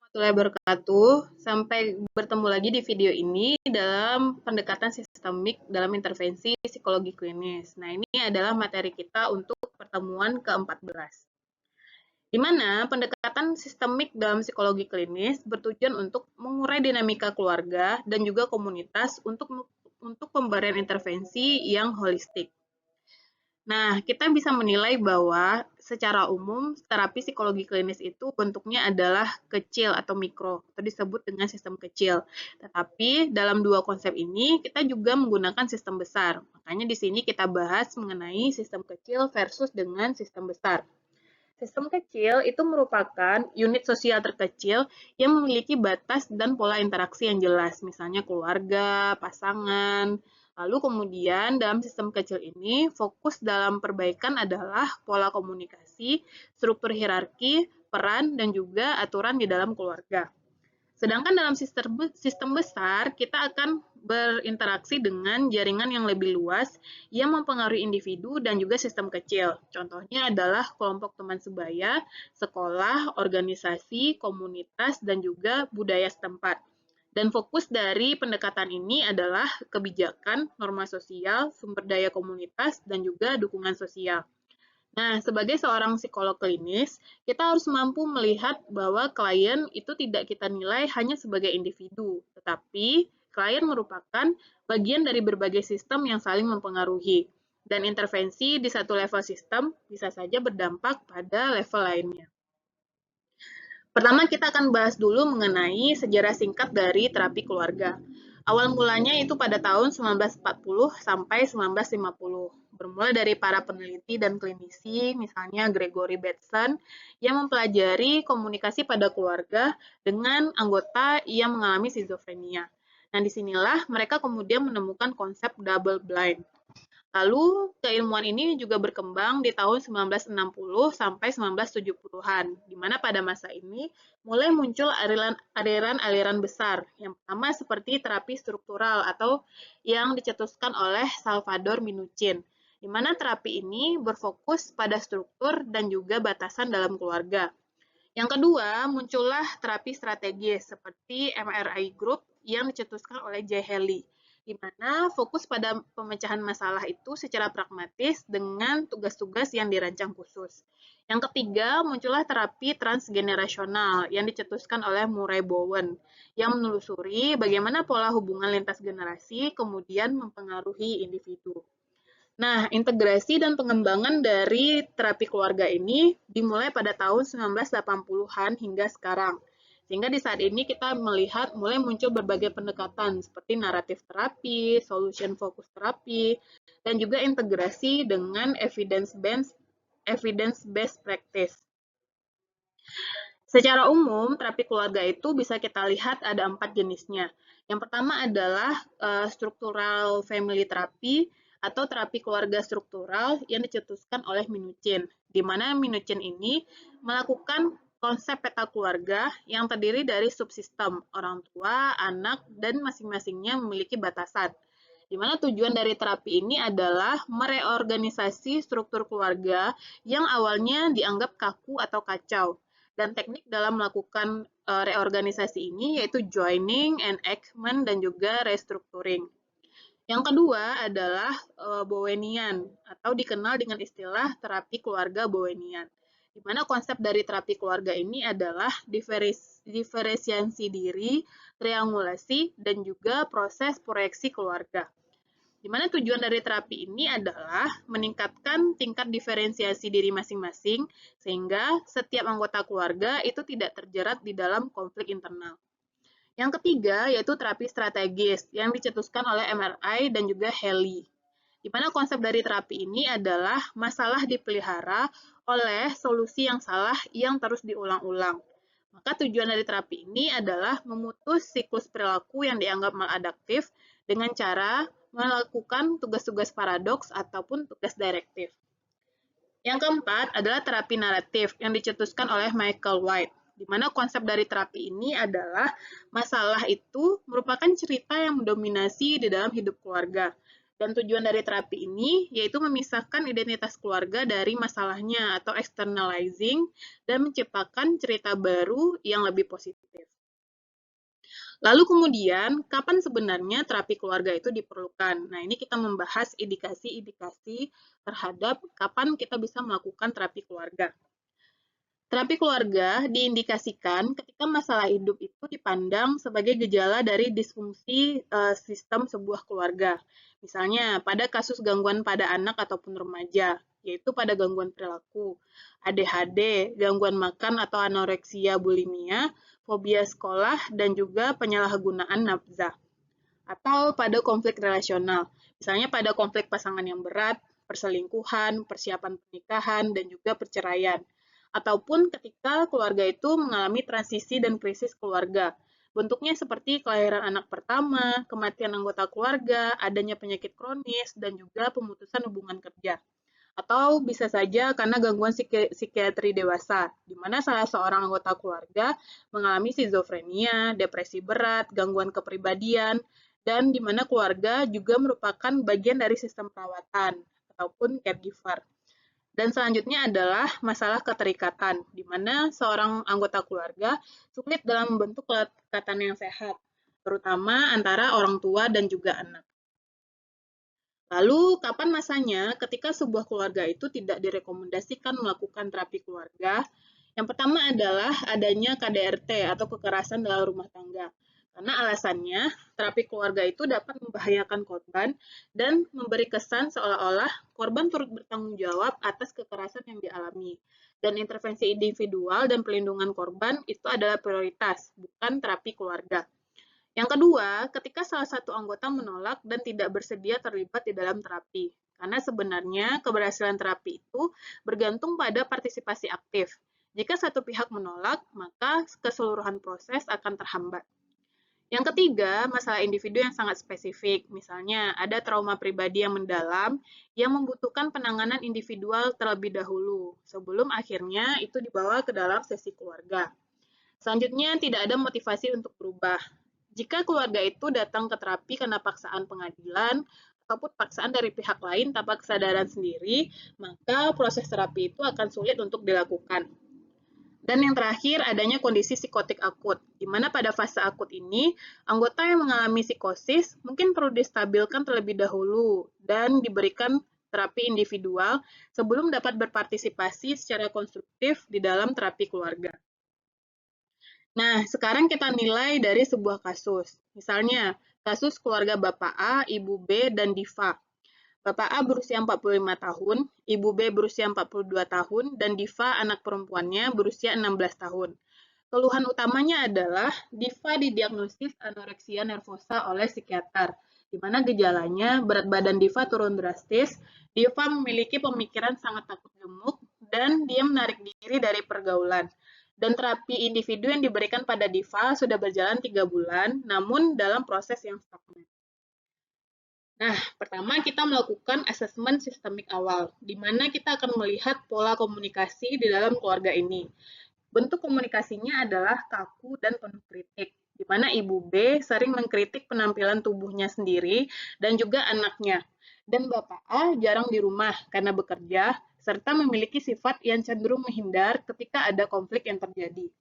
Warahmatullahi wabarakatuh. Sampai bertemu lagi di video ini dalam pendekatan sistemik dalam intervensi psikologi klinis. Nah, ini adalah materi kita untuk pertemuan ke-14. Di mana pendekatan sistemik dalam psikologi klinis bertujuan untuk mengurai dinamika keluarga dan juga komunitas untuk pemberian intervensi yang holistik. Nah, kita bisa menilai bahwa secara umum terapi psikologi klinis itu bentuknya adalah kecil atau mikro, atau disebut dengan sistem kecil. Tetapi dalam dua konsep ini kita juga menggunakan sistem besar. Makanya di sini kita bahas mengenai sistem kecil versus dengan sistem besar. Sistem kecil itu merupakan unit sosial terkecil yang memiliki batas dan pola interaksi yang jelas, misalnya keluarga, pasangan. Lalu kemudian dalam sistem kecil ini, fokus dalam perbaikan adalah pola komunikasi, struktur hierarki, peran, dan juga aturan di dalam keluarga. Sedangkan dalam sistem besar, kita akan berinteraksi dengan jaringan yang lebih luas yang mempengaruhi individu dan juga sistem kecil. Contohnya adalah kelompok teman sebaya, sekolah, organisasi, komunitas, dan juga budaya setempat. Dan fokus dari pendekatan ini adalah kebijakan, norma sosial, sumber daya komunitas, dan juga dukungan sosial. Nah, sebagai seorang psikolog klinis, kita harus mampu melihat bahwa klien itu tidak kita nilai hanya sebagai individu, tetapi klien merupakan bagian dari berbagai sistem yang saling mempengaruhi. Dan intervensi di satu level sistem bisa saja berdampak pada level lainnya. Pertama, kita akan bahas dulu mengenai sejarah singkat dari terapi keluarga. Awal mulanya itu pada tahun 1940 sampai 1950. Bermula dari para peneliti dan klinisi, misalnya Gregory Bateson, yang mempelajari komunikasi pada keluarga dengan anggota yang mengalami skizofrenia. Nah, disinilah mereka kemudian menemukan konsep double blind. Lalu keilmuan ini juga berkembang di tahun 1960 sampai 1970-an, di mana pada masa ini mulai muncul aliran-aliran besar. Yang pertama seperti terapi struktural atau yang dicetuskan oleh Salvador Minuchin, di mana terapi ini berfokus pada struktur dan juga batasan dalam keluarga. Yang kedua, muncullah terapi strategis seperti MRI Group yang dicetuskan oleh Jay Haley, di mana fokus pada pemecahan masalah itu secara pragmatis dengan tugas-tugas yang dirancang khusus. Yang ketiga, muncullah terapi transgenerasional yang dicetuskan oleh Murray Bowen, yang menelusuri bagaimana pola hubungan lintas generasi kemudian mempengaruhi individu. Nah, integrasi dan pengembangan dari terapi keluarga ini dimulai pada tahun 1980-an hingga sekarang. Sehingga di saat ini kita melihat mulai muncul berbagai pendekatan seperti naratif terapi, solution focus terapi, dan juga integrasi dengan evidence-based practice. Secara umum, terapi keluarga itu bisa kita lihat ada 4 jenisnya. Yang pertama adalah structural family therapy atau terapi keluarga struktural yang dicetuskan oleh Minuchin, di mana Minuchin ini melakukan konsep peta keluarga yang terdiri dari subsistem orang tua, anak, dan masing-masingnya memiliki batasan. Di mana tujuan dari terapi ini adalah mereorganisasi struktur keluarga yang awalnya dianggap kaku atau kacau. Dan teknik dalam melakukan reorganisasi ini yaitu joining, enactment, dan juga restructuring. Yang kedua adalah Bowenian atau dikenal dengan istilah terapi keluarga Bowenian, di mana konsep dari terapi keluarga ini adalah diferensiasi diri, triangulasi, dan juga proses proyeksi keluarga. Di mana tujuan dari terapi ini adalah meningkatkan tingkat diferensiasi diri masing-masing sehingga setiap anggota keluarga itu tidak terjerat di dalam konflik internal. Yang ketiga yaitu terapi strategis yang dicetuskan oleh MRI dan juga Haley. Di mana konsep dari terapi ini adalah masalah dipelihara oleh solusi yang salah yang terus diulang-ulang. Maka tujuan dari terapi ini adalah memutus siklus perilaku yang dianggap maladaptif dengan cara melakukan tugas-tugas paradoks ataupun tugas direktif. Yang keempat adalah terapi naratif yang dicetuskan oleh Michael White, di mana konsep dari terapi ini adalah masalah itu merupakan cerita yang mendominasi di dalam hidup keluarga. Dan tujuan dari terapi ini yaitu memisahkan identitas keluarga dari masalahnya atau externalizing dan menciptakan cerita baru yang lebih positif. Lalu kemudian, kapan sebenarnya terapi keluarga itu diperlukan? Nah, ini kita membahas indikasi-indikasi terhadap kapan kita bisa melakukan terapi keluarga. Terapi keluarga diindikasikan ketika masalah hidup itu dipandang sebagai gejala dari disfungsi sistem sebuah keluarga. Misalnya, pada kasus gangguan pada anak ataupun remaja, yaitu pada gangguan perilaku, ADHD, gangguan makan atau anoreksia bulimia, fobia sekolah, dan juga penyalahgunaan nafsa. Atau pada konflik relasional, misalnya pada konflik pasangan yang berat, perselingkuhan, persiapan pernikahan, dan juga perceraian. Ataupun ketika keluarga itu mengalami transisi dan krisis keluarga. Bentuknya seperti kelahiran anak pertama, kematian anggota keluarga, adanya penyakit kronis, dan juga pemutusan hubungan kerja. Atau bisa saja karena gangguan psikiatri dewasa, di mana salah seorang anggota keluarga mengalami skizofrenia, depresi berat, gangguan kepribadian, dan di mana keluarga juga merupakan bagian dari sistem perawatan ataupun caregiver. Dan selanjutnya adalah masalah keterikatan, di mana seorang anggota keluarga sulit dalam membentuk keterikatan yang sehat, terutama antara orang tua dan juga anak. Lalu, kapan masanya ketika sebuah keluarga itu tidak direkomendasikan melakukan terapi keluarga? Yang pertama adalah adanya KDRT atau kekerasan dalam rumah tangga. Karena alasannya, terapi keluarga itu dapat membahayakan korban dan memberi kesan seolah-olah korban turut bertanggung jawab atas kekerasan yang dialami. Dan intervensi individual dan pelindungan korban itu adalah prioritas, bukan terapi keluarga. Yang kedua, ketika salah satu anggota menolak dan tidak bersedia terlibat di dalam terapi. Karena sebenarnya keberhasilan terapi itu bergantung pada partisipasi aktif. Jika satu pihak menolak, maka keseluruhan proses akan terhambat. Yang ketiga, masalah individu yang sangat spesifik. Misalnya, ada trauma pribadi yang mendalam yang membutuhkan penanganan individual terlebih dahulu, sebelum akhirnya itu dibawa ke dalam sesi keluarga. Selanjutnya, tidak ada motivasi untuk berubah. Jika keluarga itu datang ke terapi karena paksaan pengadilan, ataupun paksaan dari pihak lain tanpa kesadaran sendiri, maka proses terapi itu akan sulit untuk dilakukan. Dan yang terakhir, adanya kondisi psikotik akut, di mana pada fase akut ini, anggota yang mengalami psikosis mungkin perlu distabilkan terlebih dahulu dan diberikan terapi individual sebelum dapat berpartisipasi secara konstruktif di dalam terapi keluarga. Nah, sekarang kita nilai dari sebuah kasus. Misalnya, kasus keluarga Bapak A, Ibu B, dan Diva. Bapak A berusia 45 tahun, Ibu B berusia 42 tahun, dan Diva anak perempuannya berusia 16 tahun. Keluhan utamanya adalah Diva didiagnosis anoreksia nervosa oleh psikiater, di mana gejalanya berat badan Diva turun drastis, Diva memiliki pemikiran sangat takut gemuk, dan dia menarik diri dari pergaulan. Dan terapi individu yang diberikan pada Diva sudah berjalan 3 bulan, namun dalam proses yang stagnan. Nah, pertama kita melakukan asesmen sistemik awal, di mana kita akan melihat pola komunikasi di dalam keluarga ini. Bentuk komunikasinya adalah kaku dan penuh kritik, di mana Ibu B sering mengkritik penampilan tubuhnya sendiri dan juga anaknya. Dan Bapak A jarang di rumah karena bekerja, serta memiliki sifat yang cenderung menghindar ketika ada konflik yang terjadi.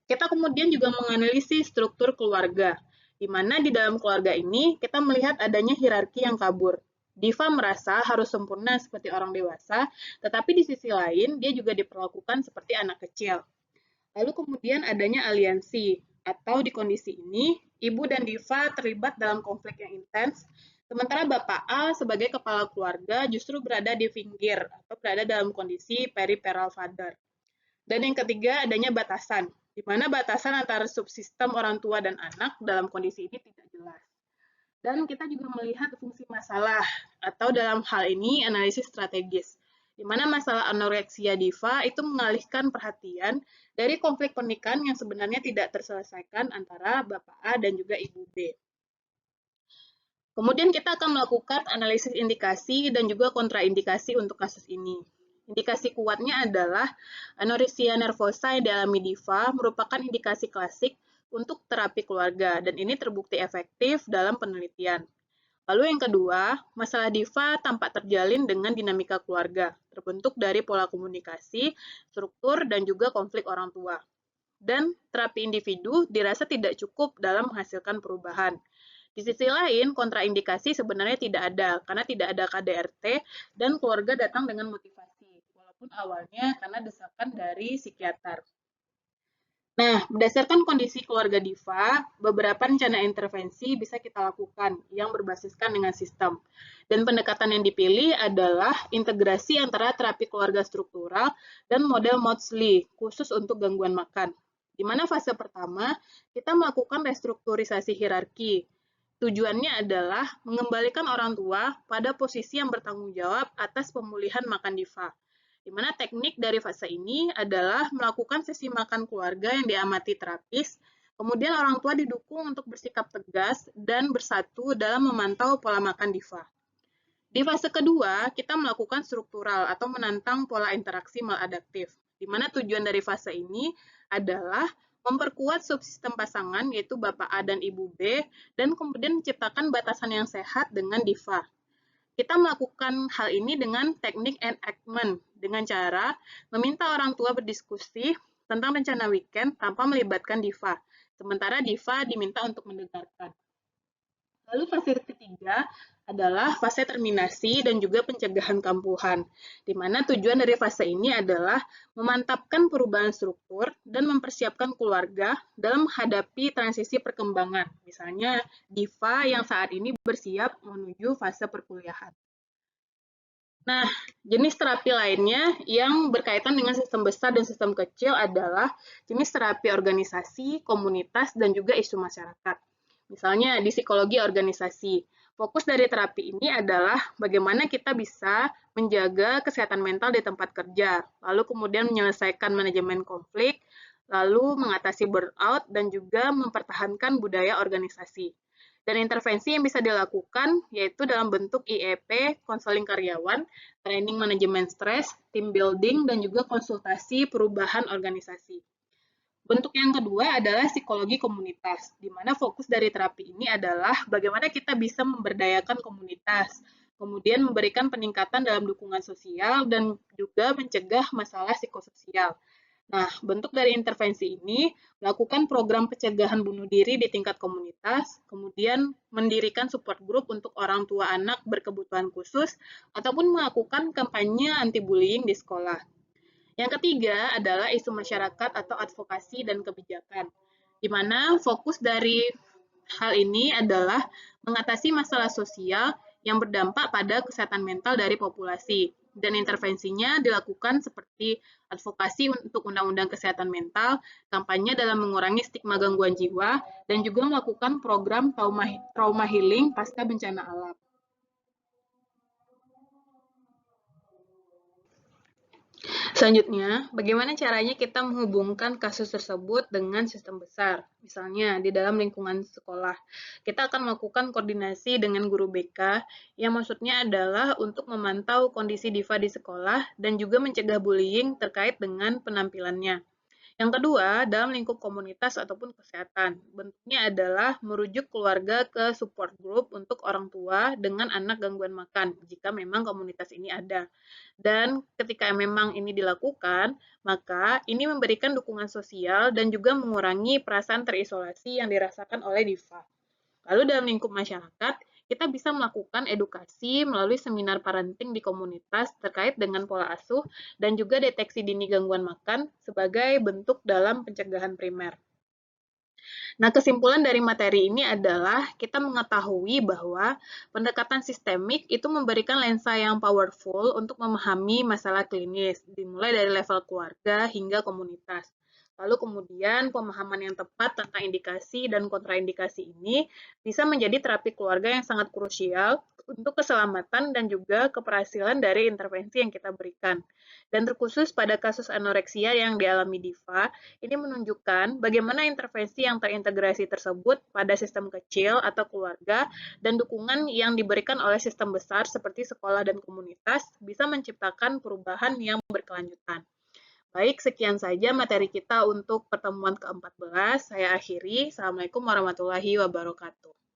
Kita kemudian juga menganalisis struktur keluarga, di mana di dalam keluarga ini kita melihat adanya hierarki yang kabur. Diva merasa harus sempurna seperti orang dewasa, tetapi di sisi lain dia juga diperlakukan seperti anak kecil. Lalu kemudian adanya aliansi, atau di kondisi ini, Ibu dan Diva terlibat dalam konflik yang intens, sementara Bapak A sebagai kepala keluarga justru berada di pinggir atau berada dalam kondisi peripheral father. Dan yang ketiga adanya batasan, di mana batasan antara subsistem orang tua dan anak dalam kondisi ini tidak jelas. Dan kita juga melihat fungsi masalah, atau dalam hal ini analisis strategis, di mana masalah anoreksia Diva itu mengalihkan perhatian dari konflik pernikahan yang sebenarnya tidak terselesaikan antara Bapak A dan juga Ibu B. Kemudian kita akan melakukan analisis indikasi dan juga kontraindikasi untuk kasus ini. Indikasi kuatnya adalah anoreksia nervosa yang dialami Diva merupakan indikasi klasik untuk terapi keluarga, dan ini terbukti efektif dalam penelitian. Lalu yang kedua, masalah DIVA tampak terjalin dengan dinamika keluarga, terbentuk dari pola komunikasi, struktur, dan juga konflik orang tua. Dan terapi individu dirasa tidak cukup dalam menghasilkan perubahan. Di sisi lain, kontraindikasi sebenarnya tidak ada, karena tidak ada KDRT dan keluarga datang dengan motivasi, walaupun awalnya karena desakan dari psikiater. Nah, berdasarkan kondisi keluarga DIVA, beberapa rencana intervensi bisa kita lakukan yang berbasiskan dengan sistem. Dan pendekatan yang dipilih adalah integrasi antara terapi keluarga struktural dan model Maudsley, khusus untuk gangguan makan. Di mana fase pertama, kita melakukan restrukturisasi hierarki. Tujuannya adalah mengembalikan orang tua pada posisi yang bertanggung jawab atas pemulihan makan DIVA, di mana teknik dari fase ini adalah melakukan sesi makan keluarga yang diamati terapis, kemudian orang tua didukung untuk bersikap tegas dan bersatu dalam memantau pola makan DIVA. Di fase kedua, kita melakukan struktural atau menantang pola interaksi maladaptif, di mana tujuan dari fase ini adalah memperkuat subsistem pasangan, yaitu Bapak A dan Ibu B, dan kemudian menciptakan batasan yang sehat dengan DIVA. Kita melakukan hal ini dengan teknik enactment, dengan cara meminta orang tua berdiskusi tentang rencana weekend tanpa melibatkan DIVA, sementara DIVA diminta untuk mendengarkan. Lalu fase ketiga adalah fase terminasi dan juga pencegahan kampuhan, di mana tujuan dari fase ini adalah memantapkan perubahan struktur dan mempersiapkan keluarga dalam menghadapi transisi perkembangan, misalnya DIVA yang saat ini bersiap menuju fase perkuliahan. Nah, jenis terapi lainnya yang berkaitan dengan sistem besar dan sistem kecil adalah jenis terapi organisasi, komunitas, dan juga isu masyarakat. Misalnya di psikologi organisasi, fokus dari terapi ini adalah bagaimana kita bisa menjaga kesehatan mental di tempat kerja, lalu kemudian menyelesaikan manajemen konflik, lalu mengatasi burnout, dan juga mempertahankan budaya organisasi. Dan intervensi yang bisa dilakukan yaitu dalam bentuk IEP, konseling karyawan, training manajemen stres, team building, dan juga konsultasi perubahan organisasi. Bentuk yang kedua adalah psikologi komunitas, di mana fokus dari terapi ini adalah bagaimana kita bisa memberdayakan komunitas, kemudian memberikan peningkatan dalam dukungan sosial, dan juga mencegah masalah psikososial. Nah, bentuk dari intervensi ini melakukan program pencegahan bunuh diri di tingkat komunitas, kemudian mendirikan support group untuk orang tua anak berkebutuhan khusus, ataupun melakukan kampanye anti-bullying di sekolah. Yang ketiga adalah isu masyarakat atau advokasi dan kebijakan, di mana fokus dari hal ini adalah mengatasi masalah sosial yang berdampak pada kesehatan mental dari populasi, dan intervensinya dilakukan seperti advokasi untuk undang-undang kesehatan mental, kampanye dalam mengurangi stigma gangguan jiwa, dan juga melakukan program trauma healing pasca bencana alam. Selanjutnya, bagaimana caranya kita menghubungkan kasus tersebut dengan sistem besar? Misalnya, di dalam lingkungan sekolah, kita akan melakukan koordinasi dengan guru BK, yang maksudnya adalah untuk memantau kondisi DIVA di sekolah dan juga mencegah bullying terkait dengan penampilannya. Yang kedua, dalam lingkup komunitas ataupun kesehatan, bentuknya adalah merujuk keluarga ke support group untuk orang tua dengan anak gangguan makan, jika memang komunitas ini ada. Dan ketika memang ini dilakukan, maka ini memberikan dukungan sosial dan juga mengurangi perasaan terisolasi yang dirasakan oleh DIVA. Lalu dalam lingkup masyarakat, kita bisa melakukan edukasi melalui seminar parenting di komunitas terkait dengan pola asuh dan juga deteksi dini gangguan makan sebagai bentuk dalam pencegahan primer. Nah, kesimpulan dari materi ini adalah kita mengetahui bahwa pendekatan sistemik itu memberikan lensa yang powerful untuk memahami masalah klinis, dimulai dari level keluarga hingga komunitas. Lalu kemudian pemahaman yang tepat tentang indikasi dan kontraindikasi ini bisa menjadi terapi keluarga yang sangat krusial untuk keselamatan dan juga keberhasilan dari intervensi yang kita berikan. Dan terkhusus pada kasus anoreksia yang dialami DIVA, ini menunjukkan bagaimana intervensi yang terintegrasi tersebut pada sistem kecil atau keluarga dan dukungan yang diberikan oleh sistem besar seperti sekolah dan komunitas bisa menciptakan perubahan yang berkelanjutan. Baik, sekian saja materi kita untuk pertemuan ke-14. Saya akhiri. Assalamualaikum warahmatullahi wabarakatuh.